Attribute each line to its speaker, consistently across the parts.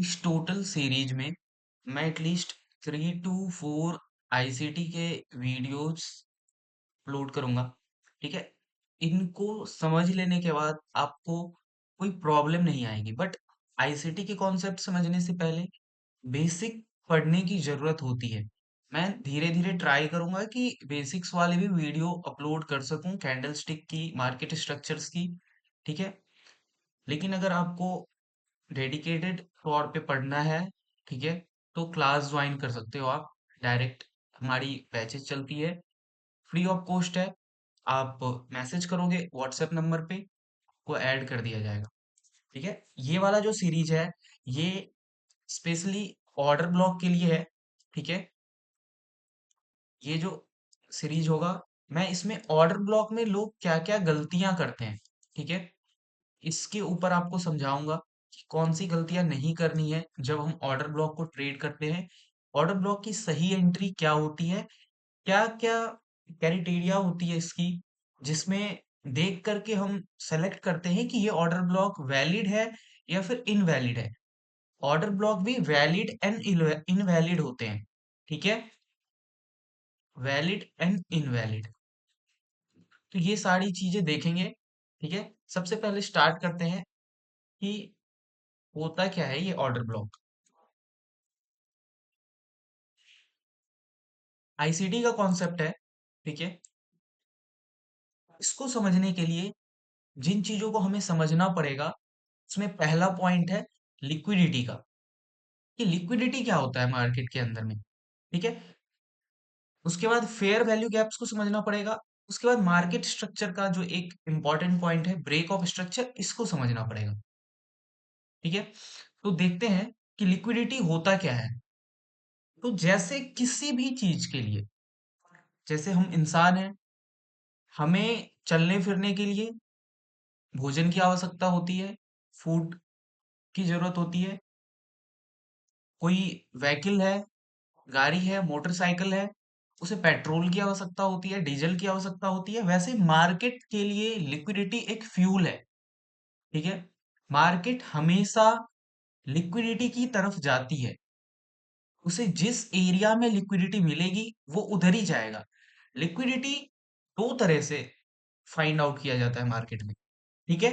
Speaker 1: इस total series में मैं एटलीस्ट 3 to 4 आईसीटी के वीडियोस अपलोड करूंगा। ठीक है। इनको समझ लेने के बाद आपको कोई प्रॉब्लम नहीं आएगी, बट आईसीटी के कॉन्सेप्ट समझने से पहले बेसिक पढ़ने की जरूरत होती है। मैं धीरे धीरे ट्राई करूंगा कि बेसिक्स वाले भी वीडियो अपलोड कर सकूं, कैंडलस्टिक की, मार्केट स्ट्रक्चर्स की। ठीक है। लेकिन अगर आपको डेडिकेटेड तौर पे पढ़ना है, ठीक है, तो क्लास ज्वाइन कर सकते हो आप। डायरेक्ट हमारी बैचेस चलती है, फ्री ऑफ कॉस्ट है। आप मैसेज करोगे व्हाट्सएप नंबर पे, को ऐड कर दिया जाएगा। ठीक है। ये वाला जो सीरीज है, ये स्पेशली ऑर्डर ब्लॉक के लिए है। ठीक है। ये जो सीरीज होगा, मैं इसमें ऑर्डर ब्लॉक में लोग क्या क्या गलतियां करते हैं, ठीक है, इसके ऊपर आपको समझाऊंगा कि कौन सी गलतियां नहीं करनी है जब हम ऑर्डर ब्लॉक को ट्रेड करते हैं। ऑर्डर ब्लॉक की सही एंट्री क्या होती है, क्या क्या क्राइटेरिया होती है इसकी, जिसमें देख करके हम सेलेक्ट करते हैं कि ये ऑर्डर ब्लॉक वैलिड है या फिर इनवैलिड है। ऑर्डर ब्लॉक भी वैलिड एंड इनवैलिड होते हैं। ठीक है। वैलिड एंड इनवैलिड, तो ये सारी चीजें देखेंगे। ठीक है। सबसे पहले स्टार्ट करते हैं कि होता क्या है ये ऑर्डर ब्लॉक। आईसीटी का कॉन्सेप्ट है। ठीक है। इसको समझने के लिए जिन चीजों को हमें समझना पड़ेगा, उसमें पहला पॉइंट है लिक्विडिटी का, कि लिक्विडिटी क्या होता है मार्केट के अंदर में। ठीक है। उसके बाद फेयर वैल्यू गैप्स को समझना पड़ेगा। उसके बाद मार्केट स्ट्रक्चर का जो एक इंपॉर्टेंट पॉइंट है, ब्रेक ऑफ स्ट्रक्चर, इसको समझना पड़ेगा। ठीक है। तो देखते हैं कि लिक्विडिटी होता क्या है। तो जैसे किसी भी चीज के लिए, जैसे हम इंसान हैं, हमें चलने फिरने के लिए भोजन की आवश्यकता होती है, फूड की जरूरत होती है। कोई व्हीकल है, गाड़ी है, मोटरसाइकिल है, उसे पेट्रोल की आवश्यकता होती है, डीजल की आवश्यकता होती है। वैसे मार्केट के लिए लिक्विडिटी एक फ्यूल है। ठीक है। मार्केट हमेशा लिक्विडिटी की तरफ जाती है। उसे जिस एरिया में लिक्विडिटी मिलेगी वो उधर ही जाएगा। लिक्विडिटी दो तरह से फाइंड आउट किया जाता है मार्केट में। ठीक है।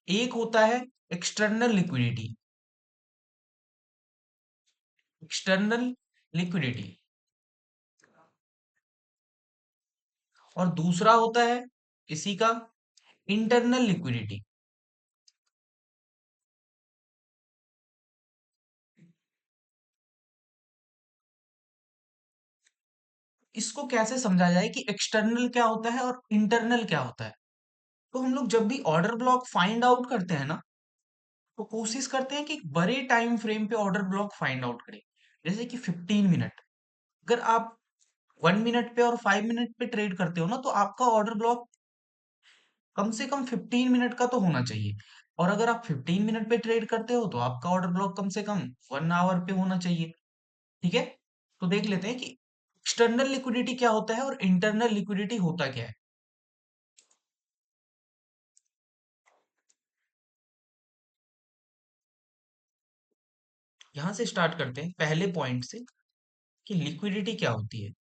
Speaker 1: एक होता है एक्सटर्नल लिक्विडिटी, एक्सटर्नल लिक्विडिटी, और दूसरा होता है इसी का इंटरनल लिक्विडिटी। इसको कैसे समझा जाए कि एक्सटर्नल क्या होता है और इंटरनल क्या होता है। तो हम लोग जब भी ऑर्डर ब्लॉक फाइंड आउट करते हैं ना, तो कोशिश करते हैं कि एक बड़े टाइम फ्रेम पे ऑर्डर ब्लॉक फाइंड आउट करें। जैसे कि 15 मिनट। अगर आप 1 मिनट पे और 5 मिनट पे ट्रेड करते हो ना, तो आपका ऑर्डर ब्लॉक कम से कम 15 मिनट का तो होना चाहिए। और अगर आप 15 मिनट पे ट्रेड करते हो, तो आपका ऑर्डर ब्लॉक कम से कम 1 आवर पे होना चाहिए। ठीक है। तो देख लेते हैं कि एक्सटर्नल लिक्विडिटी क्या होता है और इंटरनल लिक्विडिटी होता क्या है। यहां से स्टार्ट करते हैं पहले पॉइंट से, कि लिक्विडिटी क्या होती है।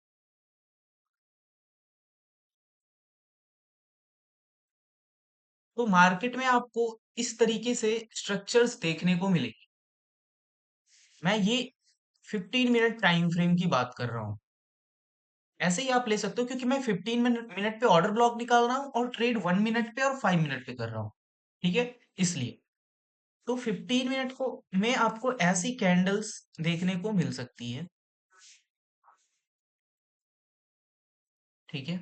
Speaker 1: तो मार्केट में आपको इस तरीके से स्ट्रक्चर्स देखने को मिलेगी। मैं ये 15 मिनट टाइम फ्रेम की बात कर रहा हूँ। ऐसे ही आप ले सकते हो, क्योंकि मैं 15 मिनट मिनट पे ऑर्डर ब्लॉक निकाल रहा हूँ और ट्रेड 1 मिनट पे और 5 मिनट पे कर रहा हूँ। ठीक है। इसलिए तो 15 मिनट को में आपको ऐसी कैंडल्स देखने को मिल सकती है। ठीक है।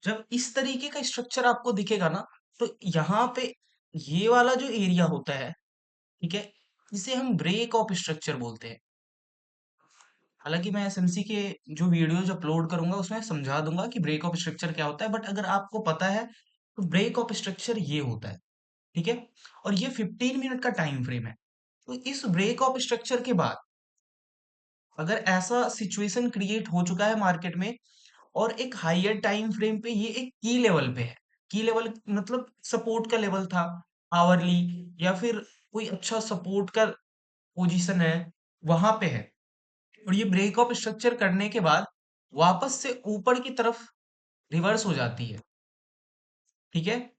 Speaker 1: जब इस तरीके का स्ट्रक्चर आपको दिखेगा ना, तो यहाँ पे ये वाला जो एरिया होता है, ठीक है, इसे हम ब्रेक ऑफ स्ट्रक्चर बोलते हैं। हालांकि मैं एसएमसी के जो वीडियोज अपलोड करूंगा उसमें समझा दूंगा कि ब्रेक ऑफ स्ट्रक्चर क्या होता है, बट अगर आपको पता है तो ब्रेक ऑफ स्ट्रक्चर ये होता है, ठीक है। और ये 15 मिनट का टाइम फ्रेम है। तो इस ब्रेक ऑफ स्ट्रक्चर के बाद अगर ऐसा सिचुएशन क्रिएट हो चुका है मार्केट में और एक हायर टाइम फ्रेम पे ये एक की लेवल पे है, की लेवल मतलब सपोर्ट का लेवल था आवरली, या फिर कोई अच्छा सपोर्ट का पोजीशन है, वहां पे है, और ये ब्रेक ऑफ स्ट्रक्चर करने के बाद वापस से ऊपर की तरफ रिवर्स हो जाती है, ठीक है।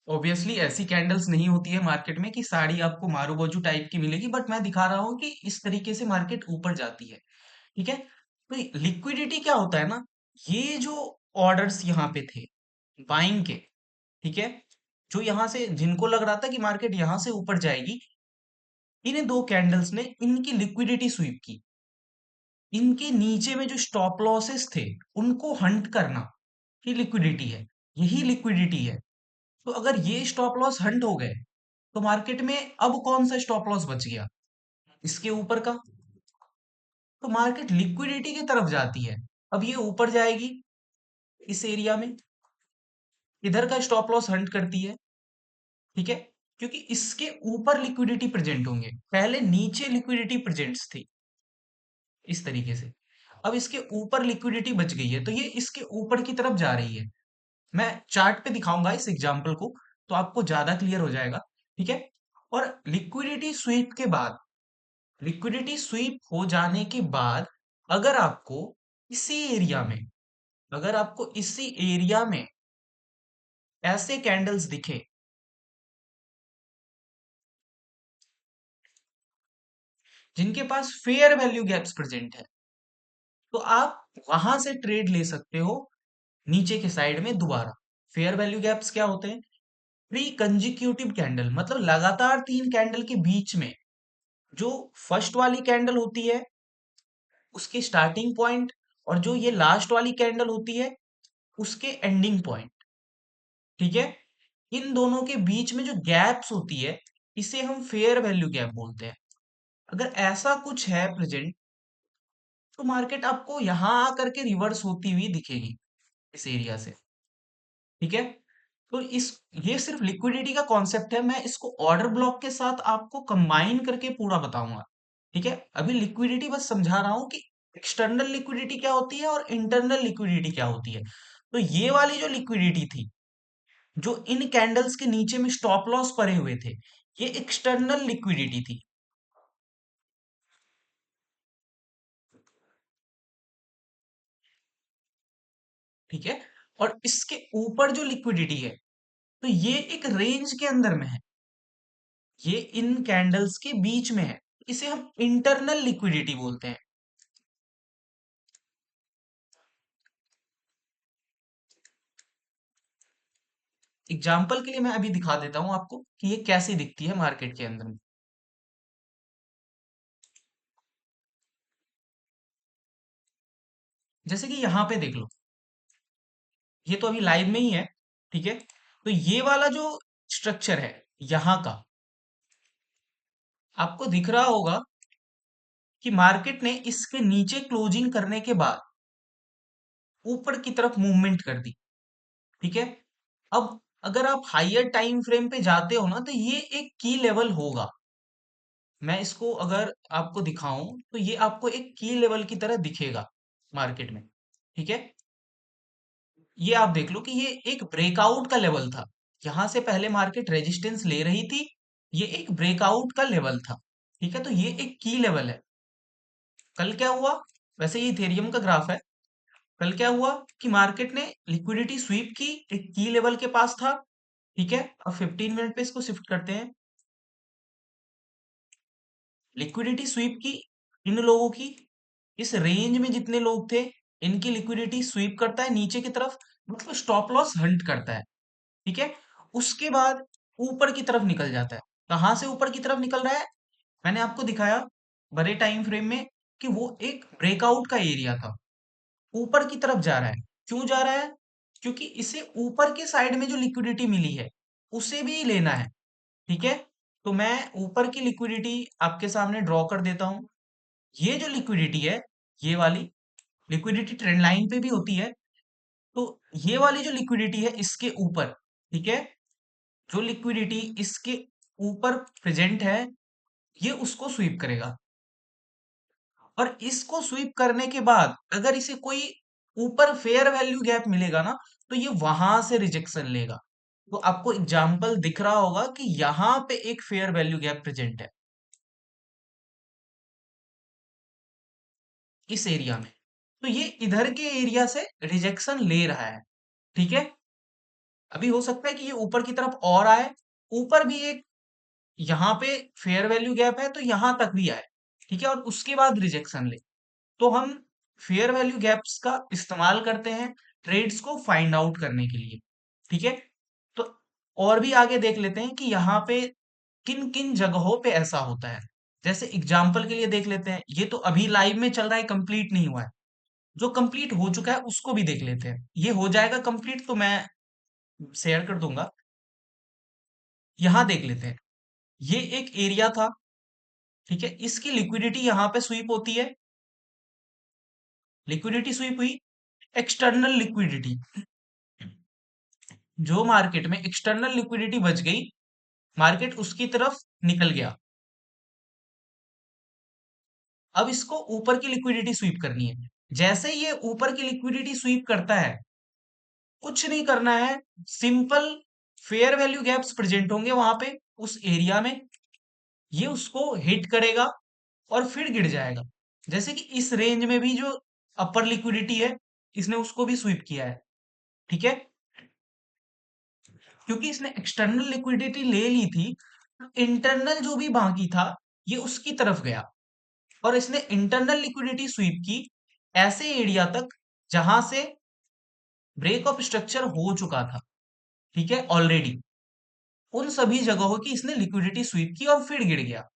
Speaker 1: ऑब्वियसली ऐसी कैंडल्स नहीं होती है मार्केट में कि साड़ी आपको मारू बाजू टाइप की मिलेगी, बट मैं दिखा रहा हूं कि इस तरीके से मार्केट ऊपर जाती है, ठीक है। तो लिक्विडिटी क्या होता है ना, ये जो ऑर्डर्स यहाँ पे थे बाइंग के, ठीक है, जो यहाँ से जिनको लग रहा था कि मार्केट यहाँ से ऊपर जाएगी, इन दो कैंडल्स ने इनकी लिक्विडिटी स्वीप की। इनके नीचे में जो स्टॉप लॉसेस थे उनको हंट करना ही लिक्विडिटी है, यही लिक्विडिटी है। तो अगर ये स्टॉप लॉस हंट हो गए तो मार्केट में अब कौन सा स्टॉप लॉस बच गया, इसके ऊपर का। तो मार्केट लिक्विडिटी की तरफ जाती है। अब ये ऊपर जाएगी इस एरिया में, इधर का स्टॉप लॉस हंट करती है, ठीक है, क्योंकि इसके ऊपर लिक्विडिटी प्रेजेंट होंगे, पहले नीचे लिक्विडिटी प्रेजेंट्स थी इस तरीके से। अब इसके ऊपर लिक्विडिटी बच गई है तो ये इसके ऊपर की तरफ जा रही है। मैं चार्ट पे दिखाऊंगा इस एग्जांपल को, तो आपको ज्यादा क्लियर हो जाएगा, ठीक है। और लिक्विडिटी स्वीप हो जाने के बाद अगर आपको इसी एरिया में अगर आपको इसी एरिया में ऐसे कैंडल्स दिखे जिनके पास फेयर वैल्यू गैप्स प्रेजेंट है, तो आप वहां से ट्रेड ले सकते हो नीचे के साइड में दोबारा। फेयर वैल्यू गैप्स क्या होते हैं, प्री कंजिक्यूटिव कैंडल, मतलब लगातार 3 कैंडल के बीच में जो फर्स्ट वाली कैंडल होती है उसके स्टार्टिंग पॉइंट, और जो ये लास्ट वाली कैंडल होती है उसके एंडिंग पॉइंट, ठीक है, इन दोनों के बीच में जो गैप्स होती है इसे हम फेयर वैल्यू गैप बोलते हैं। अगर ऐसा कुछ है प्रेजेंट तो मार्केट आपको यहां आकर के रिवर्स होती हुई दिखेगी इस एरिया से, ठीक है। तो इस ये सिर्फ लिक्विडिटी का कॉन्सेप्ट है, मैं इसको ऑर्डर ब्लॉक के साथ आपको कंबाइन करके पूरा बताऊंगा, ठीक है। अभी लिक्विडिटी बस समझा रहा हूं कि एक्सटर्नल लिक्विडिटी क्या होती है और इंटरनल लिक्विडिटी क्या होती है। तो ये वाली जो लिक्विडिटी थी जो इन कैंडल्स के नीचे में स्टॉप लॉस पड़े हुए थे, ये एक्सटर्नल लिक्विडिटी थी, ठीक है। और इसके ऊपर जो लिक्विडिटी है तो ये एक रेंज के अंदर में है, ये इन कैंडल्स के बीच में है, इसे हम इंटरनल लिक्विडिटी बोलते हैं। एग्जाम्पल के लिए मैं अभी दिखा देता हूं आपको कि ये कैसे दिखती है मार्केट के अंदर में। जैसे कि यहाँ पे देख लो, ये तो अभी लाइव में ही है, ठीक है। तो ये वाला जो स्ट्रक्चर है यहाँ का, आपको दिख रहा होगा कि मार्केट ने इसके नीचे क्लोजिंग करने के बाद ऊपर की तरफ मूवमेंट कर दी, ठीक है। अब अगर आप हायर टाइम फ्रेम पे जाते हो ना तो ये एक की लेवल होगा। मैं इसको अगर आपको दिखाऊं तो ये आपको एक की लेवल की तरह दिखेगा मार्केट में, ठीक है। ये आप देख लो कि ये एक ब्रेकआउट का लेवल था, यहां से पहले मार्केट रेजिस्टेंस ले रही थी, ये एक ब्रेकआउट का लेवल था, ठीक है। तो ये एक की लेवल है। कल क्या हुआ, वैसे ये इथेरियम का ग्राफ है, कल क्या हुआ कि मार्केट ने लिक्विडिटी स्वीप की, एक की लेवल के पास था, ठीक है। अब 15 मिनट पे इसको शिफ्ट करते हैं, लिक्विडिटी स्वीप की इन लोगों की, इस रेंज में जितने लोग थे इनकी लिक्विडिटी स्वीप करता है नीचे की तरफ, मतलब स्टॉप लॉस हंट करता है, ठीक है। उसके बाद ऊपर की तरफ निकल जाता है, कहाँ से ऊपर की तरफ निकल रहा है? मैंने आपको दिखाया बड़े टाइम फ्रेम में कि वो एक ब्रेकआउट का एरिया था, ऊपर की तरफ जा रहा है। क्यों जा रहा है? क्योंकि इसे ऊपर के साइड में जो लिक्विडिटी मिली है उसे भी लेना है। ठीक है, तो मैं ऊपर की लिक्विडिटी आपके सामने ड्रॉ कर देता हूं। ये जो लिक्विडिटी है, ये वाली लिक्विडिटी ट्रेंड लाइन पे भी होती है, तो ये वाली जो लिक्विडिटी है इसके ऊपर, ठीक है, जो लिक्विडिटी इसके ऊपर प्रेजेंट है ये उसको स्वीप करेगा। और इसको स्वीप करने के बाद अगर इसे कोई ऊपर फेयर वैल्यू गैप मिलेगा ना, तो ये वहां से रिजेक्शन लेगा। तो आपको एग्जाम्पल दिख रहा होगा कि यहां पे एक फेयर वैल्यू गैप प्रेजेंट है इस एरिया में, तो ये इधर के एरिया से रिजेक्शन ले रहा है। ठीक है, अभी हो सकता है कि ये ऊपर की तरफ और आए, ऊपर भी एक यहाँ पे फेयर वैल्यू गैप है तो यहां तक भी आए, ठीक है, और उसके बाद रिजेक्शन ले। तो हम फेयर वैल्यू गैप्स का इस्तेमाल करते हैं ट्रेड्स को फाइंड आउट करने के लिए। ठीक है, तो और भी आगे देख लेते हैं कि यहाँ पे किन किन जगहों पे ऐसा होता है। जैसे एग्जाम्पल के लिए देख लेते हैं, ये तो अभी लाइव में चल रहा है, कंप्लीट नहीं हुआ है। जो कंप्लीट हो चुका है उसको भी देख लेते हैं, ये हो जाएगा कंप्लीट तो मैं शेयर कर दूंगा। यहां देख लेते हैं, ये एक एरिया था, ठीक है, इसकी लिक्विडिटी यहाँ पे स्वीप होती है, लिक्विडिटी स्वीप हुई, एक्सटर्नल लिक्विडिटी, जो मार्केट में एक्सटर्नल लिक्विडिटी बच गई, मार्केट उसकी तरफ निकल गया। अब इसको ऊपर की लिक्विडिटी स्वीप करनी है। जैसे ये ऊपर की लिक्विडिटी स्वीप करता है, कुछ नहीं करना है, simple fair value gaps present होंगे वहां पे उस एरिया में, ये उसको हिट करेगा और फिर गिर जाएगा। जैसे कि इस रेंज में भी जो अपर लिक्विडिटी है इसने उसको भी स्वीप किया है। ठीक है, क्योंकि इसने एक्सटर्नल लिक्विडिटी ले ली थी, इंटरनल जो भी बाकी था ये उसकी तरफ गया और इसने इंटरनल लिक्विडिटी स्वीप की ऐसे एरिया तक जहां से ब्रेक ऑफ स्ट्रक्चर हो चुका था। ठीक है, ऑलरेडी उन सभी जगहों की इसने लिक्विडिटी स्वीप की और फिर गिर गया।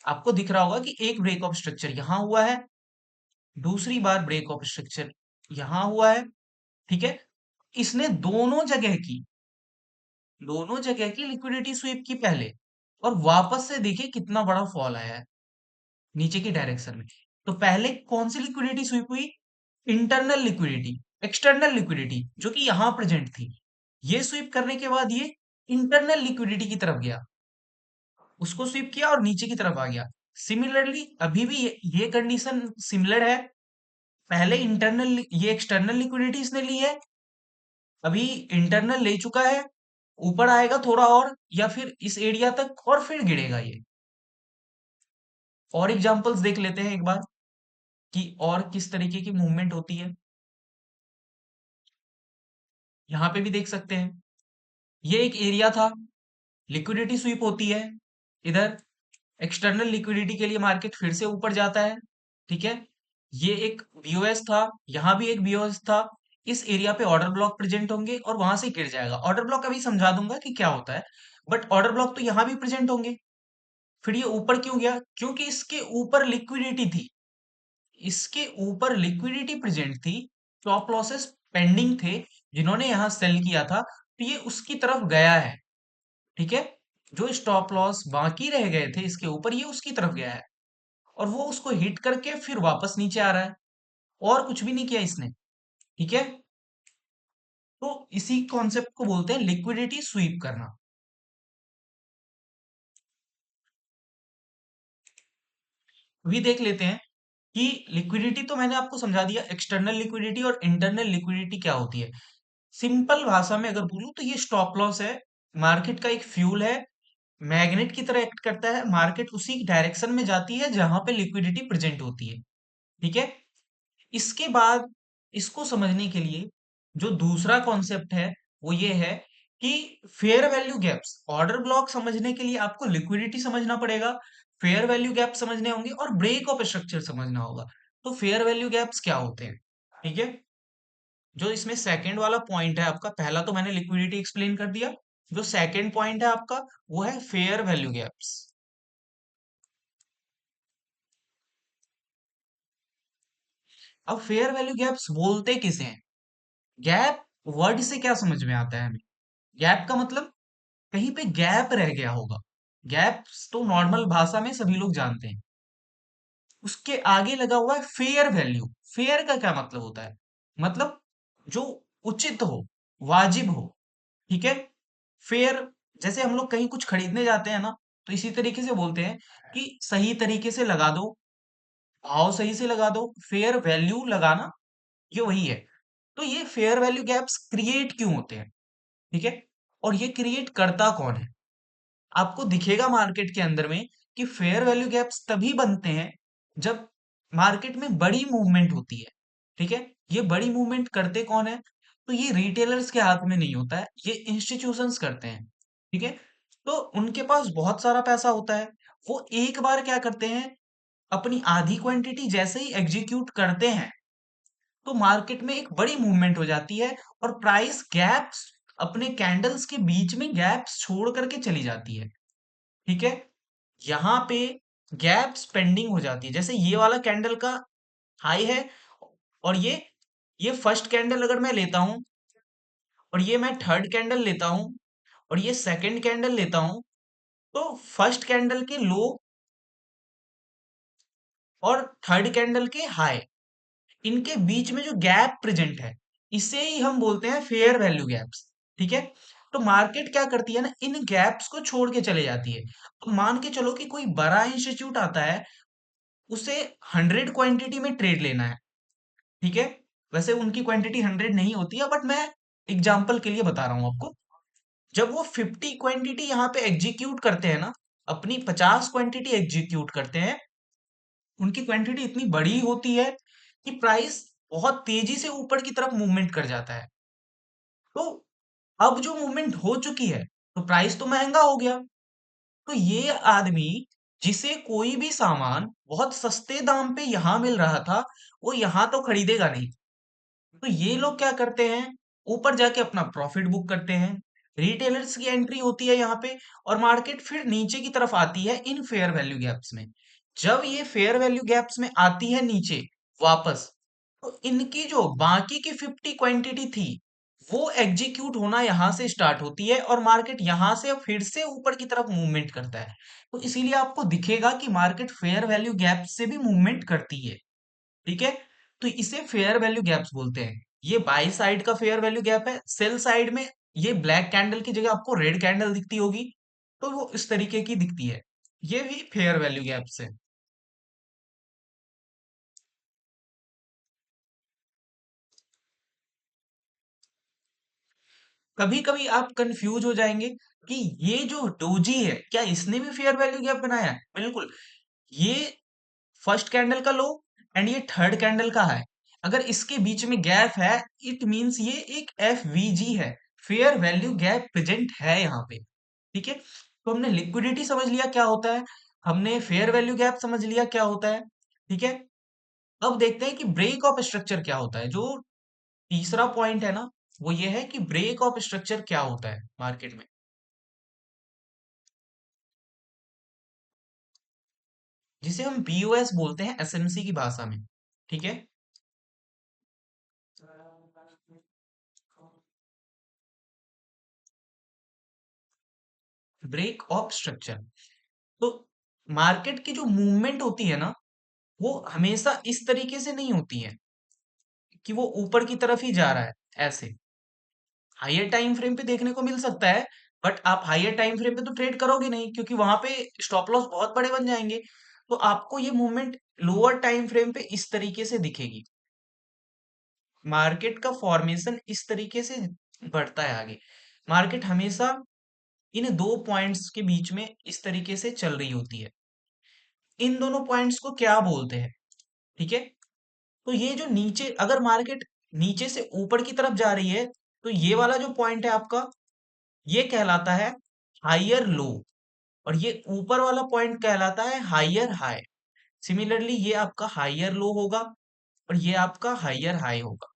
Speaker 1: आपको दिख रहा होगा कि एक ब्रेक ऑफ स्ट्रक्चर यहां हुआ है, दूसरी बार ब्रेक ऑफ स्ट्रक्चर यहां हुआ है। ठीक है, इसने दोनों जगह की लिक्विडिटी स्वीप की पहले, और वापस से देखिए कितना बड़ा फॉल आया है नीचे की डायरेक्शन में। तो पहले कौन सी लिक्विडिटी स्वीप हुई? इंटरनल लिक्विडिटी, एक्सटर्नल लिक्विडिटी जो कि यहां प्रेजेंट थी, ये स्वीप करने के बाद ये इंटरनल लिक्विडिटी की तरफ गया, उसको स्वीप किया और नीचे की तरफ आ गया। सिमिलरली अभी भी ये कंडीशन सिमिलर है, पहले इंटरनल ये एक्सटर्नल लिक्विडिटी इसने ली है, अभी इंटरनल ले चुका है, ऊपर आएगा थोड़ा और या फिर इस एरिया तक और फिर गिरेगा ये। और एग्जांपल्स देख लेते हैं एक बार कि और किस तरीके की मूवमेंट होती है। यहाँ पे भी देख सकते हैं, ये एक एरिया था, लिक्विडिटी स्वीप होती है, इधर एक्सटर्नल लिक्विडिटी के लिए मार्केट फिर से ऊपर जाता है। ठीक है, ये एक बीओएस था, यहाँ भी एक बीओएस था, इस एरिया पे ऑर्डर ब्लॉक प्रेजेंट होंगे और वहां से गिर जाएगा। ऑर्डर ब्लॉक अभी समझा दूंगा कि क्या होता है, बट ऑर्डर ब्लॉक तो यहाँ भी प्रेजेंट होंगे। फिर ये ऊपर क्यों गया? क्योंकि इसके ऊपर लिक्विडिटी थी, इसके ऊपर लिक्विडिटी प्रेजेंट थी, स्टॉप लॉसेस पेंडिंग थे, जिन्होंने यहां सेल किया था, तो ये उसकी तरफ गया है। ठीक है, जो स्टॉप लॉस बाकी रह गए थे इसके ऊपर ये उसकी तरफ गया है और वो उसको हिट करके फिर वापस नीचे आ रहा है, और कुछ भी नहीं किया इसने। ठीक है, तो इसी कॉन्सेप्ट को बोलते हैं लिक्विडिटी स्वीप करना। अभी देख लेते हैं कि लिक्विडिटी तो मैंने आपको समझा दिया, एक्सटर्नल लिक्विडिटी और इंटरनल लिक्विडिटी क्या होती है। सिंपल भाषा में अगर बोलूं तो ये स्टॉप लॉस है, मार्केट का एक फ्यूल है, मैग्नेट की तरह एक्ट करता है, मार्केट उसी डायरेक्शन में जाती है जहां पे लिक्विडिटी प्रेजेंट होती है। ठीक है, इसके बाद इसको समझने के लिए जो दूसरा कॉन्सेप्ट है वो ये है कि fair value gaps, order block समझने के लिए आपको लिक्विडिटी समझना पड़ेगा, फेयर वैल्यू गैप समझने होंगे और ब्रेक ऑफ स्ट्रक्चर समझना होगा। तो फेयर वैल्यू गैप्स क्या होते हैं? ठीक है, जो इसमें सेकंड वाला पॉइंट है आपका, पहला तो मैंने लिक्विडिटी एक्सप्लेन कर दिया, जो सेकंड पॉइंट है आपका, वो है फेयर वैल्यू गैप्स। अब फेयर वैल्यू गैप्स बोलते किसे हैं? गैप वर्ड से क्या समझ में आता है हमें? गैप का मतलब कहीं पे गैप रह गया होगा। गैप तो नॉर्मल भाषा में सभी लोग जानते हैं। उसके आगे लगा हुआ है फेयर वैल्यू। फेयर का क्या मतलब होता है? मतलब जो उचित हो, वाजिब हो। ठीक है। फेयर, जैसे हम लोग कहीं कुछ खरीदने जाते हैं ना, तो इसी तरीके से बोलते हैं कि सही तरीके से लगा दो, भाव सही से लगा दो, फेयर वैल्यू लगाना, ये वही है। तो ये फेयर वैल्यू गैप्स क्रिएट क्यों होते हैं? ठीक है। और ये क्रिएट करता कौन है? आपको दिखेगा मार्केट के अंदर में कि फेयर वैल्यू गैप्स तभी बनते हैं जब मार्केट में बड़ी मूवमेंट होती है। ठीक है। ये बड़ी मूवमेंट करते कौन है? तो ये रिटेलर्स के हाथ में नहीं होता है, ये इंस्टीट्यूशंस करते हैं। ठीक है। तो उनके पास बहुत सारा पैसा होता है। वो एक बार क्या करते हैं, अपनी आधी क्वांटिटी जैसे ही एग्जीक्यूट करते हैं, तो मार्केट में एक बड़ी मूवमेंट हो जाती है और प्राइस गैप्स, अपने कैंडल्स के बीच में गैप्स छोड़ करके चली जाती है। ठीक है। यहाँ पे गैप्स पेंडिंग हो जाती है। जैसे ये वाला कैंडल का हाई है, और ये फर्स्ट कैंडल अगर मैं लेता हूं, और ये मैं थर्ड कैंडल लेता हूं, और ये सेकंड कैंडल लेता हूं, तो फर्स्ट कैंडल के लो और थर्ड कैंडल के हाई, इनके बीच में जो गैप प्रेजेंट है, इसे ही हम बोलते हैं फेयर वैल्यू गैप्स। ठीक है। तो मार्केट क्या करती है ना, इन गैप्स को छोड़ के चले जाती है। तो मान के चलो कि कोई बड़ा इंस्टीट्यूट आता है, उसे 100 क्वांटिटी में ट्रेड लेना है। ठीक है। वैसे उनकी क्वांटिटी 100 नहीं होती है, बट मैं एग्जांपल के लिए बता रहा हूं आपको। जब वो 50 क्वांटिटी यहाँ पे एग्जीक्यूट करते हैं ना, अपनी 50 क्वांटिटी एग्जीक्यूट करते हैं, उनकी क्वांटिटी इतनी बड़ी होती है कि प्राइस बहुत तेजी से ऊपर की तरफ मूवमेंट कर जाता है। तो अब जो मूवमेंट हो चुकी है, तो प्राइस तो महंगा हो गया। तो ये आदमी, जिसे कोई भी सामान बहुत सस्ते दाम पे यहां मिल रहा था, वो यहां तो खरीदेगा नहीं। तो ये लोग क्या करते हैं, ऊपर जाके अपना प्रॉफिट बुक करते हैं। रिटेलर्स की एंट्री होती है यहाँ पे, और मार्केट फिर नीचे की तरफ आती है इन फेयर वैल्यू गैप्स में। जब ये फेयर वैल्यू गैप्स में आती है नीचे वापस, तो इनकी जो बाकी की 50 क्वांटिटी थी, वो एग्जीक्यूट होना यहाँ से स्टार्ट होती है, और मार्केट यहाँ से फिर से ऊपर की तरफ मूवमेंट करता है। तो इसीलिए आपको दिखेगा कि मार्केट फेयर वैल्यू गैप से भी मूवमेंट करती है। ठीक है। तो इसे फेयर वैल्यू गैप्स बोलते हैं। ये बाई साइड का फेयर वैल्यू गैप है। सेल साइड में ये ब्लैक कैंडल की जगह आपको रेड कैंडल दिखती होगी, तो वो इस तरीके की दिखती है। ये भी फेयर वैल्यू गैप्स है। कभी कभी आप कंफ्यूज हो जाएंगे कि ये जो डोजी है, क्या इसने भी फेयर वैल्यू गैप बनाया है? बिल्कुल। ये फर्स्ट कैंडल का लो एंड ये थर्ड कैंडल का हाई, अगर इसके बीच में गैप है, इट मींस ये एक एफ वी जी है। फेयर वैल्यू गैप प्रेजेंट है यहाँ पे। ठीक है। तो हमने लिक्विडिटी समझ लिया क्या होता है, हमने फेयर वैल्यू गैप समझ लिया क्या होता है। ठीक है। अब देखते हैं कि ब्रेक ऑफ स्ट्रक्चर क्या होता है। जो तीसरा पॉइंट है ना, वो ये है कि ब्रेक ऑफ स्ट्रक्चर क्या होता है मार्केट में, जिसे हम बीओएस बोलते हैं एसएमसी की भाषा में। ठीक है। ब्रेक ऑफ स्ट्रक्चर, तो मार्केट की जो मूवमेंट होती है ना, वो हमेशा इस तरीके से नहीं होती है कि वो ऊपर की तरफ ही जा रहा है ऐसे। हायर टाइम फ्रेम पे देखने को मिल सकता है, बट आप हायर टाइम फ्रेम पे तो ट्रेड करोगे नहीं, क्योंकि वहां पे स्टॉप लॉस बहुत बड़े बन जाएंगे। तो आपको ये मूवमेंट लोअर टाइम फ्रेम पे इस तरीके से दिखेगी। मार्केट का फॉर्मेशन इस तरीके से बढ़ता है आगे। मार्केट हमेशा इन दो पॉइंट्स के बीच में इस तरीके से चल रही होती है। इन दोनों पॉइंट्स को क्या बोलते हैं? ठीक है। तो ये जो नीचे, अगर मार्केट नीचे से ऊपर की तरफ जा रही है, तो ये वाला जो पॉइंट है आपका, ये कहलाता है हायर लो, और ये ऊपर वाला पॉइंट कहलाता है हायर हाई। सिमिलरली ये आपका हायर लो होगा, और ये आपका हायर हाई होगा।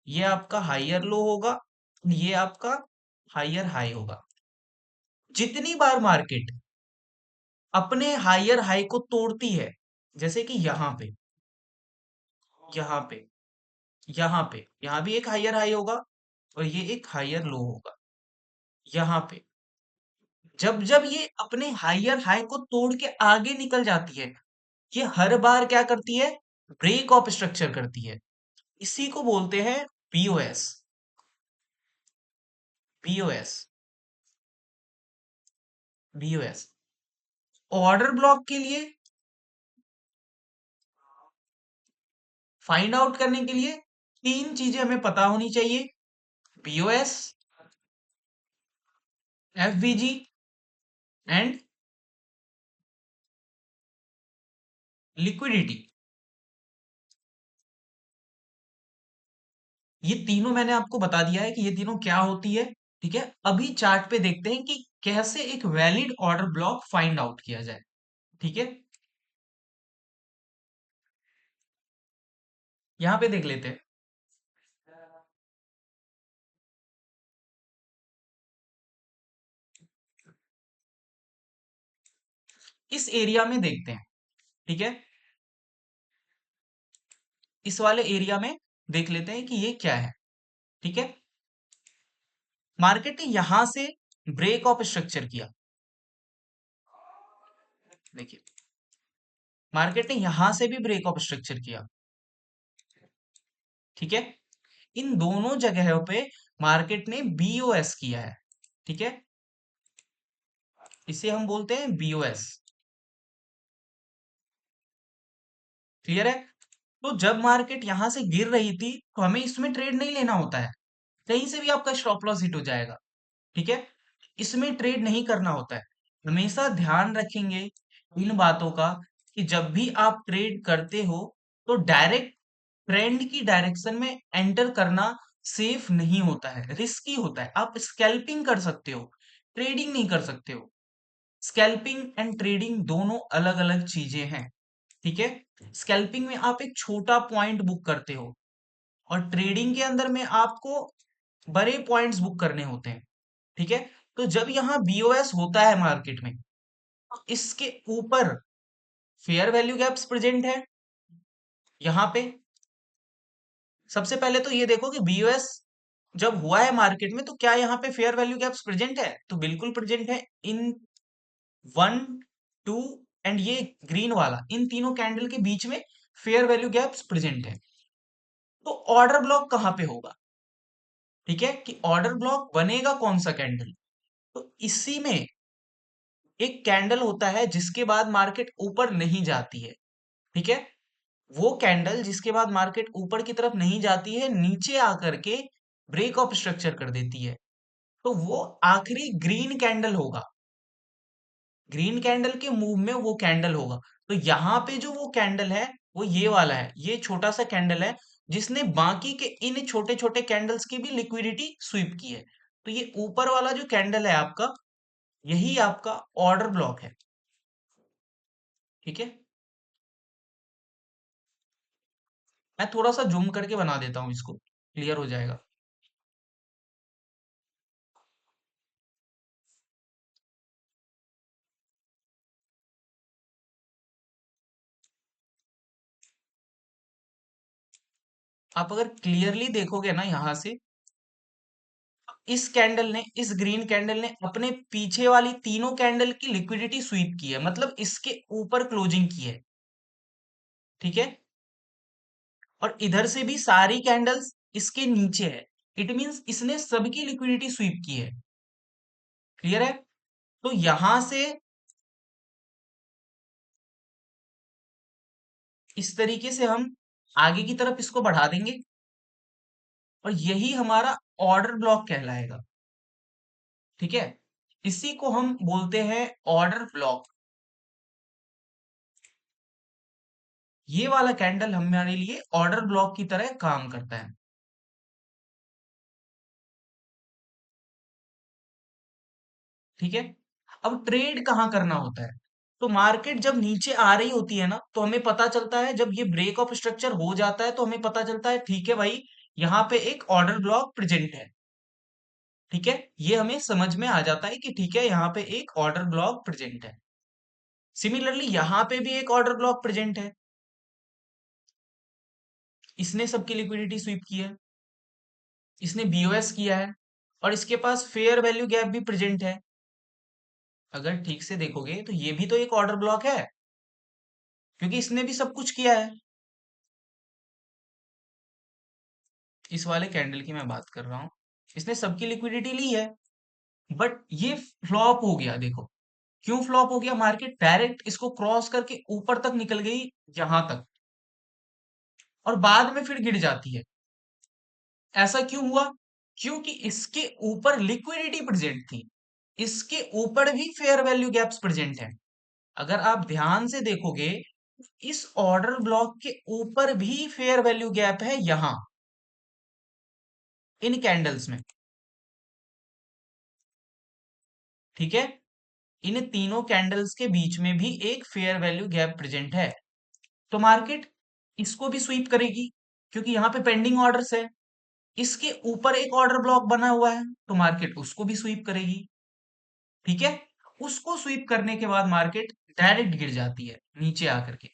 Speaker 1: ये आपका हायर लो होगा, ये आपका हायर हाई होगा। जितनी बार मार्केट अपने हायर हाई को तोड़ती है, जैसे कि यहाँ पे, यहाँ भी एक हायर हाई होगा और ये एक हायर लो होगा। यहाँ पे जब जब ये अपने हायर हाई को तोड़ के आगे निकल जाती है, ये हर बार क्या करती है? ब्रेक ऑफ स्ट्रक्चर करती है। इसी को बोलते हैं BOS. BOS. BOS. Order block के लिए फाइंड आउट करने के लिए तीन चीजें हमें पता होनी चाहिए: बीओएस, एफवीजी एंड लिक्विडिटी। ये तीनों मैंने आपको बता दिया है कि ये तीनों क्या होती है। ठीक है, अभी चार्ट पे देखते हैं कि कैसे एक valid order block find out किया जाए। ठीक है, यहां पे देख लेते हैं। इस एरिया में देखते हैं। ठीक है, इस वाले एरिया में देख लेते हैं कि ये क्या है। ठीक है, मार्केट ने यहां से ब्रेक ऑफ स्ट्रक्चर किया। देखिए, मार्केट ने यहां से भी ब्रेक ऑफ स्ट्रक्चर किया। ठीक है, इन दोनों जगहों पे मार्केट ने बीओएस किया है। ठीक है, इसे हम बोलते हैं बीओएस। क्लियर है? तो जब मार्केट यहां से गिर रही थी तो हमें इसमें ट्रेड नहीं लेना होता है, कहीं से भी आपका स्टॉप लॉस हिट हो जाएगा। ठीक है, इसमें ट्रेड नहीं करना होता है। हमेशा ध्यान रखेंगे इन बातों का कि जब भी आप ट्रेड करते हो तो डायरेक्ट ट्रेंड की डायरेक्शन में एंटर करना सेफ नहीं होता है, रिस्की होता है। आप स्कैल्पिंग कर सकते हो, ट्रेडिंग नहीं कर सकते हो। स्कैल्पिंग एंड ट्रेडिंग दोनों अलग अलग चीजें हैं। ठीक है, स्कैल्पिंग में आप एक छोटा पॉइंट बुक करते हो और ट्रेडिंग के अंदर में आपको बड़े पॉइंट्स बुक करने होते हैं। ठीक है, तो जब यहाँ बीओएस होता है मार्केट में, तो इसके ऊपर फेयर वैल्यू गैप्स प्रेजेंट है। यहाँ पे सबसे पहले तो ये देखो कि बीओएस जब हुआ है मार्केट में तो क्या यहाँ पे फेयर वैल्यू गैप्स प्रेजेंट है? तो बिल्कुल प्रेजेंट है। इन वन, टू एंड ये ग्रीन वाला, इन तीनों कैंडल के बीच में फेयर वैल्यू गैप्स प्रेजेंट है। तो ऑर्डर ब्लॉक कहाँ पे होगा? ठीक है, कि ऑर्डर ब्लॉक बनेगा कौन सा कैंडल? तो इसी में एक कैंडल होता है जिसके बाद मार्केट ऊपर नहीं जाती है। ठीक है, वो कैंडल जिसके बाद मार्केट ऊपर की तरफ नहीं जाती है, नीचे आकर के ब्रेक ऑफ स्ट्रक्चर कर देती है, तो वो आखिरी ग्रीन कैंडल होगा। ग्रीन कैंडल के मूव में वो कैंडल होगा। तो यहाँ पे जो वो कैंडल है वो ये वाला है, ये छोटा सा कैंडल है जिसने बाकी के इन छोटे छोटे कैंडल्स की भी लिक्विडिटी स्वीप की है। तो ये ऊपर वाला जो कैंडल है आपका, यही आपका ऑर्डर ब्लॉक है। ठीक है, मैं थोड़ा सा जूम करके बना देता हूँ, इसको क्लियर हो जाएगा। आप अगर क्लियरली देखोगे ना यहाँ से, इस ग्रीन कैंडल ने अपने पीछे वाली तीनों कैंडल की लिक्विडिटी स्वीप की है, मतलब इसके ऊपर क्लोजिंग की है। ठीक है, और इधर से भी सारी कैंडल्स इसके नीचे है। इट मींस इसने सबकी लिक्विडिटी स्वीप की है। क्लियर है? तो यहां से इस तरीके से हम आगे की तरफ इसको बढ़ा देंगे और यही हमारा ऑर्डर ब्लॉक कहलाएगा। ठीक है, इसी को हम बोलते हैं ऑर्डर ब्लॉक। ये वाला कैंडल हमारे लिए ऑर्डर ब्लॉक की तरह काम करता है। ठीक है, अब ट्रेड कहाँ करना होता है? तो मार्केट जब नीचे आ रही होती है ना, तो हमें पता चलता है, जब ये ब्रेक ऑफ स्ट्रक्चर हो जाता है तो हमें पता चलता है ठीक है भाई, यहाँ पे एक ऑर्डर ब्लॉक प्रेजेंट है। ठीक है, ये हमें समझ में आ जाता है कि ठीक है, यहाँ पे एक ऑर्डर ब्लॉक प्रेजेंट है। सिमिलरली यहाँ पे भी एक ऑर्डर ब्लॉक प्रेजेंट है, इसने सबकी लिक्विडिटी स्वीप की है, इसने बीओएस किया है, और इसके पास फेयर वैल्यू गैप भी प्रेजेंट है। अगर ठीक से देखोगे तो ये भी तो एक ऑर्डर ब्लॉक है, क्योंकि इसने भी सब कुछ किया है। इस वाले कैंडल की मैं बात कर रहा हूं, इसने सबकी लिक्विडिटी ली है, बट ये फ्लॉप हो गया। देखो क्यों फ्लॉप हो गया, मार्केट डायरेक्ट इसको क्रॉस करके ऊपर तक निकल गई, यहां तक, और बाद में फिर गिर जाती है। ऐसा क्यों हुआ? क्योंकि इसके ऊपर लिक्विडिटी प्रेजेंट थी, इसके ऊपर भी फेयर वैल्यू गैप्स प्रेजेंट है। अगर आप ध्यान से देखोगे, इस ऑर्डर ब्लॉक के ऊपर भी फेयर वैल्यू गैप है, यहां इन कैंडल्स में। ठीक है, इन तीनों कैंडल्स के बीच में भी एक फेयर वैल्यू गैप प्रेजेंट है। तो मार्केट इसको भी स्वीप करेगी, क्योंकि यहाँ पे पेंडिंग ऑर्डर्स है। इसके ऊपर एक ऑर्डर ब्लॉक बना हुआ है, तो मार्केट उसको भी स्वीप करेगी। ठीक है, उसको स्वीप करने के बाद मार्केट डायरेक्ट गिर जाती है नीचे आकर के।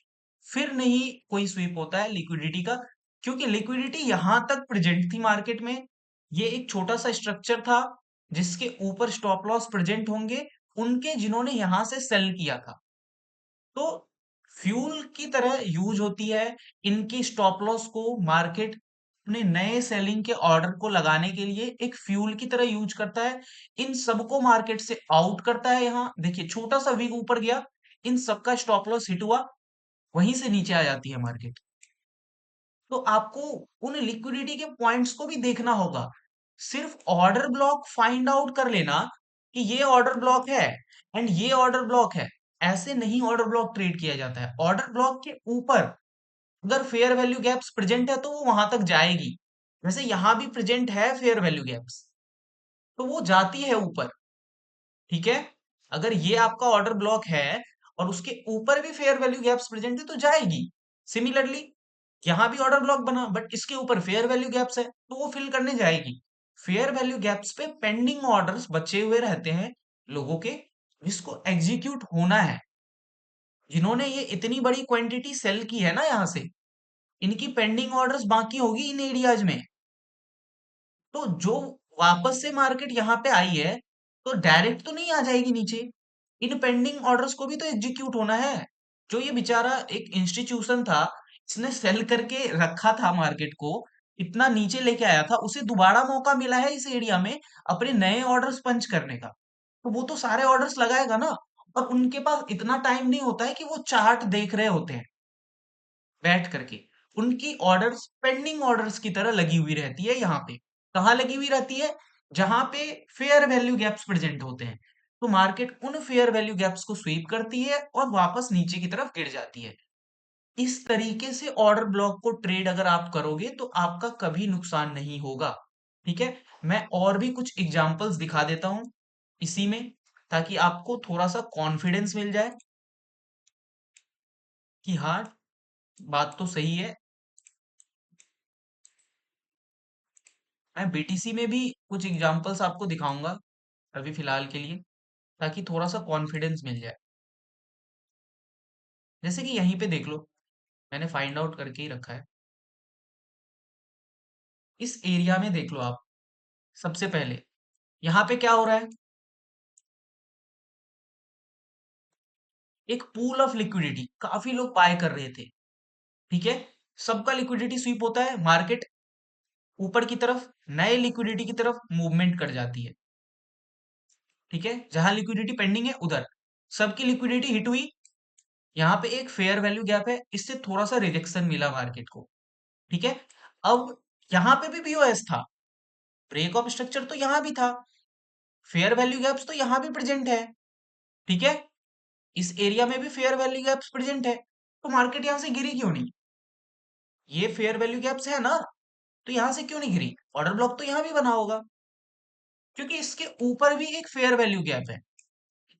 Speaker 1: फिर नहीं कोई स्वीप होता है लिक्विडिटी का, क्योंकि लिक्विडिटी यहां तक प्रेजेंट थी मार्केट में। ये एक छोटा सा स्ट्रक्चर था जिसके ऊपर स्टॉप लॉस प्रेजेंट होंगे, उनके जिन्होंने यहां से सेल किया था। तो फ्यूल की तरह यूज होती है, इनकी स्टॉप लॉस को मार्केट अपने नए सेलिंग के ऑर्डर को लगाने के लिए एक फ्यूल की तरह यूज करता है। इन सबको मार्केट से आउट करता है। यहाँ देखिए छोटा सा वीक ऊपर गया, इन सबका स्टॉप लॉस हिट हुआ, वहीं से नीचे आ जाती है मार्केट। तो आपको उन लिक्विडिटी के पॉइंट्स को भी देखना होगा। सिर्फ ऑर्डर ब्लॉक फाइंड आउट कर लेना कि ये ऑर्डर ब्लॉक है एंड ये ऑर्डर ब्लॉक है, ऐसे नहीं ऑर्डर ब्लॉक ट्रेड किया जाता है। ऑर्डर ब्लॉक के ऊपर अगर फेयर वैल्यू गैप्स प्रेजेंट है तो वो वहां तक जाएगी। वैसे यहां भी प्रेजेंट है फेयर वैल्यू गैप्स, तो वो जाती है ऊपर। ठीक है, अगर ये आपका ऑर्डर ब्लॉक है और उसके ऊपर भी फेयर वैल्यू गैप्स प्रेजेंट है तो जाएगी। सिमिलरली यहां भी ऑर्डर ब्लॉक बना, बट इसके ऊपर फेयर वैल्यू गैप्स है, तो वो फिल करने जाएगी। फेयर वैल्यू गैप्स पे पेंडिंग ऑर्डर्स बचे हुए रहते हैं लोगों के, जिसको एग्जीक्यूट होना है। जिन्होंने ये इतनी बड़ी क्वांटिटी सेल की है ना यहाँ से, इनकी पेंडिंग ऑर्डर्स बाकी होगी इन एरियाज में। तो जो वापस से मार्केट यहाँ पे आई है, तो डायरेक्ट तो नहीं आ जाएगी नीचे। इन पेंडिंग ऑर्डर्स को भी तो एग्जीक्यूट होना है। जो ये बेचारा एक इंस्टीट्यूशन था, इसने सेल करके रखा था मार्केट को, इतना नीचे लेके आया था, उसे दोबारा मौका मिला है इस एरिया में अपने नए ऑर्डर्स पंच करने का। तो वो तो सारे ऑर्डर्स लगाएगा ना, और उनके पास इतना टाइम नहीं होता है कि वो चार्ट देख रहे होते हैं बैठ करके। उनकी ऑर्डर्स पेंडिंग ऑर्डर्स की तरह लगी हुई रहती है यहाँ पे। कहाँ लगी हुई रहती है? जहां पे फेयर वैल्यू गैप्स प्रेजेंट होते हैं। तो मार्केट उन फेयर वैल्यू गैप्स को स्वीप करती है और वापस नीचे की तरफ गिर जाती है। इस तरीके से ऑर्डर ब्लॉक को ट्रेड अगर आप करोगे तो आपका कभी नुकसान नहीं होगा। ठीक है, मैं और भी कुछ एग्जांपल्स दिखा देता हूं इसी में, ताकि आपको थोड़ा सा कॉन्फिडेंस मिल जाए कि हाँ, बात तो सही है। मैं बीटीसी में भी कुछ एग्जांपल्स आपको दिखाऊंगा अभी फिलहाल के लिए, ताकि थोड़ा सा कॉन्फिडेंस मिल जाए। जैसे कि यहीं पे देख लो, मैंने फाइंड आउट करके ही रखा है। इस एरिया में देख लो आप, सबसे पहले यहाँ पे क्या हो रहा है? एक पूल ऑफ लिक्विडिटी, काफी लोग बाय कर रहे थे। ठीक है, सबका लिक्विडिटी स्वीप होता है, मार्केट ऊपर की तरफ नए लिक्विडिटी की तरफ मूवमेंट कर जाती है। ठीक है, जहां लिक्विडिटी पेंडिंग है उधर सबकी लिक्विडिटी हिट हुई। यहाँ पे एक फेयर वैल्यू गैप है, इससे थोड़ा सा रिजेक्शन मिला मार्केट को। ठीक है, अब यहाँ पे भी बीओएस था, ब्रेक ऑफ स्ट्रक्चर तो यहाँ भी था, फेयर वैल्यू गैप्स तो यहाँ भी प्रेजेंट है। ठीक है, इस एरिया में भी फेयर वैल्यू गैप्स प्रेजेंट है, तो मार्केट यहाँ से गिरी क्यों नहीं? ये फेयर वैल्यू गैप्स है ना, तो यहाँ से क्यों नहीं गिरी? ऑर्डर ब्लॉक तो यहाँ भी बना होगा, क्योंकि इसके ऊपर भी एक फेयर वैल्यू गैप है,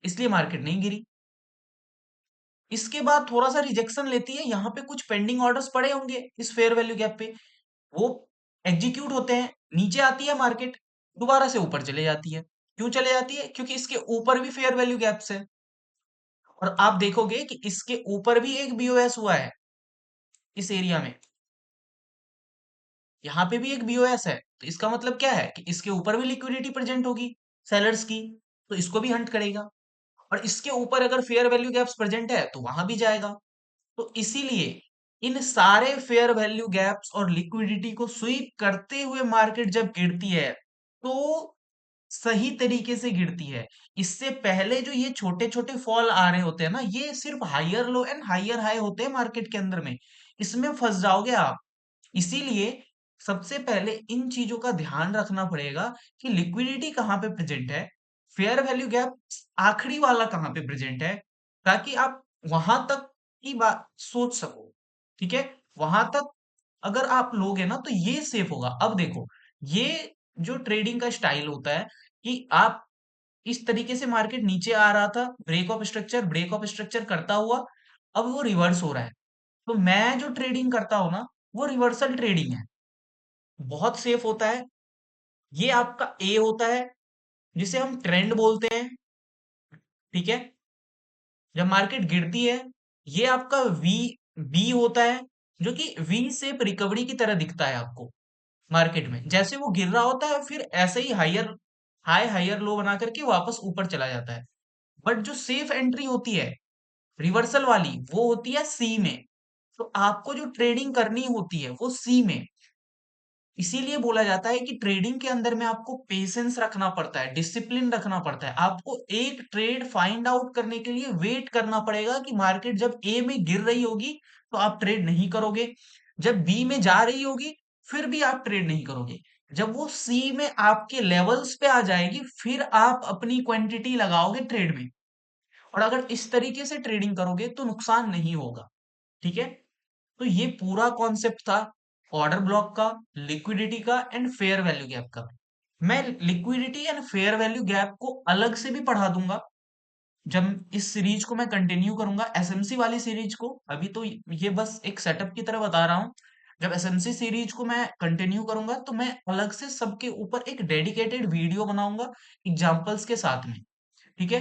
Speaker 1: इसलिए मार्केट नहीं गिरी। इसके बाद थोड़ा सा रिजेक्शन लेती है, यहाँ पे कुछ पेंडिंग ऑर्डर्स पड़े होंगे इस फेयर वैल्यू गैप पे, वो एग्जीक्यूट होते हैं, नीचे आती है मार्केट, दोबारा से ऊपर चले जाती है। क्यों चले जाती है? क्योंकि इसके ऊपर भी फेयर वैल्यू गैप्स है, और आप देखोगे कि इसके ऊपर भी एक बीओएस हुआ है इस एरिया में, यहाँ पे भी एक बीओएस है। तो इसका मतलब क्या है कि इसके ऊपर भी लिक्विडिटी प्रेजेंट होगी सेलर्स की, तो इसको भी हंट करेगा। और इसके ऊपर अगर फेयर वैल्यू गैप्स प्रेजेंट है तो वहां भी जाएगा। तो इसीलिए इन सारे फेयर वैल्यू गैप्स और लिक्विडिटी को स्वीप करते हुए मार्केट जब गिरती है, तो सही तरीके से गिरती है। इससे पहले जो ये छोटे छोटे फॉल आ रहे होते हैं ना, ये सिर्फ higher low and higher high होते हैं मार्केट के अंदर में, इसमें फंस जाओगे आप। इसीलिए सबसे पहले इन चीजों का ध्यान रखना पड़ेगा कि लिक्विडिटी कहाँ पे प्रेजेंट है, फेयर वैल्यू गैप आखिरी वाला कहाँ पे प्रेजेंट है, ताकि आप वहां तक की बात सोच सको। ठीक है, वहां तक अगर आप लोगे ना तो ये सेफ होगा। अब देखो, ये जो ट्रेडिंग का स्टाइल होता है कि आप इस तरीके से मार्केट नीचे आ रहा था, ब्रेक ऑफ स्ट्रक्चर करता हुआ अब वो रिवर्स हो रहा है। तो मैं जो ट्रेडिंग करता हूं ना, वो रिवर्सल ट्रेडिंग है, बहुत सेफ होता है। ये आपका ए होता है, जिसे हम ट्रेंड बोलते हैं। ठीक है, जब मार्केट गिरती है, ये आपका वी बी होता है, जो कि वी शेप रिकवरी की तरह दिखता है आपको मार्केट में। जैसे वो गिर रहा होता है, फिर ऐसे ही हायर लो बना करके वापस ऊपर चला जाता है। बट जो सेफ एंट्री होती है रिवर्सल वाली, वो होती है सी में। तो आपको जो ट्रेडिंग करनी होती है वो सी में। इसीलिए बोला जाता है कि ट्रेडिंग के अंदर में आपको पेशेंस रखना पड़ता है, डिसिप्लिन रखना पड़ता है। आपको एक ट्रेड फाइंड आउट करने के लिए वेट करना पड़ेगा कि मार्केट जब ए में गिर रही होगी तो आप ट्रेड नहीं करोगे, जब बी में जा रही होगी फिर भी आप ट्रेड नहीं करोगे, जब वो सी में आपके लेवल्स पे आ जाएगी फिर आप अपनी क्वांटिटी लगाओगे ट्रेड में। और अगर इस तरीके से ट्रेडिंग करोगे तो नुकसान नहीं होगा। ठीक है, तो ये पूरा कॉन्सेप्ट था ऑर्डर ब्लॉक का, लिक्विडिटी का एंड फेयर वैल्यू गैप का। मैं liquidity and fair value gap को अलग से भी पढ़ा दूंगा जब इस सीरीज को मैं कंटिन्यू करूंगा, एसएमसी वाली सीरीज को। अभी तो ये बस एक सेटअप की तरह बता रहा हूं। जब एसएमसी सीरीज को मैं कंटिन्यू करूंगा तो मैं अलग से सबके ऊपर एक डेडिकेटेड वीडियो बनाऊंगा एग्जांपल्स के साथ में। ठीक है,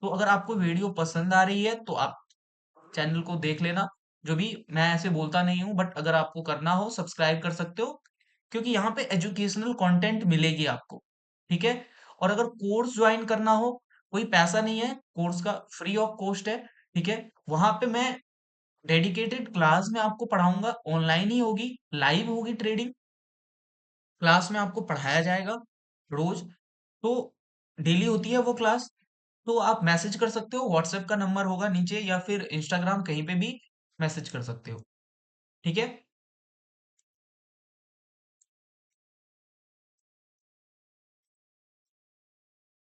Speaker 1: तो अगर आपको वीडियो पसंद आ रही है तो आप चैनल को देख लेना। जो भी, मैं ऐसे बोलता नहीं हूँ, बट अगर आपको करना हो सब्सक्राइब कर सकते हो, क्योंकि यहाँ पे एजुकेशनल कंटेंट मिलेगी आपको। ठीक है, और अगर कोर्स ज्वाइन करना हो, कोई पैसा नहीं है, कोर्स का फ्री ऑफ कॉस्ट है। ठीक है, वहां पे मैं डेडिकेटेड क्लास में आपको पढ़ाऊंगा, ऑनलाइन ही होगी, लाइव होगी ट्रेडिंग, क्लास में आपको पढ़ाया जाएगा रोज। तो डेली होती है वो क्लास। तो आप मैसेज कर सकते हो, व्हाट्सएप का नंबर होगा नीचे, या फिर इंस्टाग्राम कहीं पे भी मैसेज कर सकते हो। ठीक है,